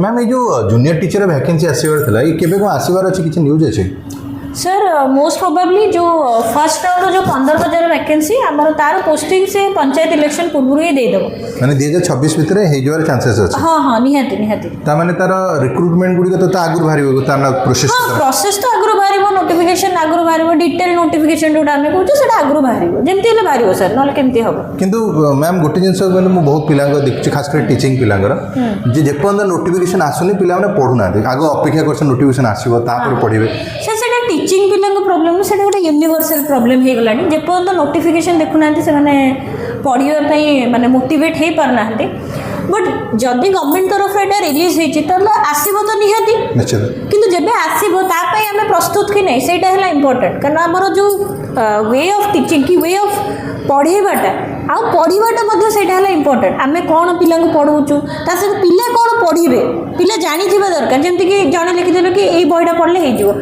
Ma'am ये जो junior teacher vacancy आसबार ये केबे को आसबार अच्छे किसी न्यूज अच्छे सर मोस्ट प्रोबेबली जो फर्स्ट राउंड जो 15,000 वैकेंसी आमर तार पोस्टिंग से पंचायत इलेक्शन पूर्व ही देदेव माने 2026 भितर हो चांसेस अच्छे हाँ हाँ निहाती निहाती माने तार रिक्रुटमेंट गुड़ी तो आगु बाहर तार प्रोसेस हाँ प्रोसेस तो आगु बाहर नोटिफिकेशन आगु बाहर डिटेल नोटिफिकेशन जोटा आम कहूँ से आगु बाहर जमी बाहर सर ना केमती हम किंतु मैम गोटे जिन मुझे बहुत पिला देखी खास कर टीचिंग पिलांर जेपर्यंत नोटिफिकेशन आसुनी पिला पढ़ुना आग अपेक्षा कर नोटिफिकेशन आसो पढ़े सर टीचिंग पिला प्रोब्लेम से गोटे यूनिवर्सल प्रोब्लेम हो गला जेपर्यंत नोटिफिकेशन देखुना से पढ़ाई माने मोटिवेट हो पारना बट जदि गवर्नमेंट तरफ एटा रिलीज होती आसब तो निहाती किंतु जब आसब तापाई आम प्रस्तुत कि नहीं सेटा है इम्पोर्टेंट कारण आमर जो वे ऑफ टीचिंग कि वे ऑफ पढ़ेबाटा आ पढ़ाटा से इम्पोर्टेंट आम कौन पिला पढ़ाऊँ ता सहित पिला कौन पढ़े पिला जानी दरकार जमीक जड़े लिखिदेल कि यही बहीटा पढ़ले हो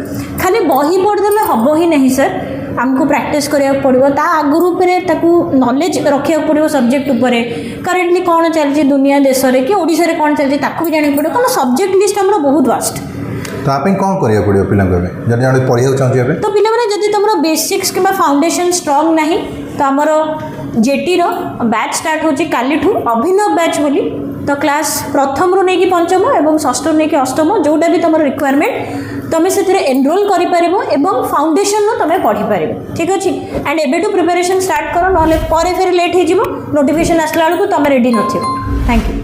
खाली बही पढ़ीदे हम ही नहीं सर आमको प्रैक्टिस करा पड़ो ता आगुरी नॉलेज रखा पड़ो सब्जेक्ट उपर करेन्टली कौन चलती दुनिया देश में कि ओडिशा रे कौन चलती ताकू भी जाना पड़ो कारण सब्जेक्ट लिस्ट आम बहुत वास्ट तो आप कौन करा पड़ो पिला पढ़ा चाहिए तो पिला जब तुम बेसिक्स कि फाउंडेशन स्ट्रंग ना तो आमर जेटी रो बैच स्टार्ट होची काली ठू अभिनव बैच बोली तो क्लास प्रथम रू नहीं पंचम और षष्ठ नहीं अष्टम जोटा भी तुम रिक्वायरमेंट तुम से एनरोल कर फाउंडेशन तुम पढ़ी पार ठीक अच्छे एंड एबेटू प्रिपरेशन स्टार्ट कर ना फिर लेट हो नोटिफिकेशन आसला बेलू तुम रेडी न थैंक यू।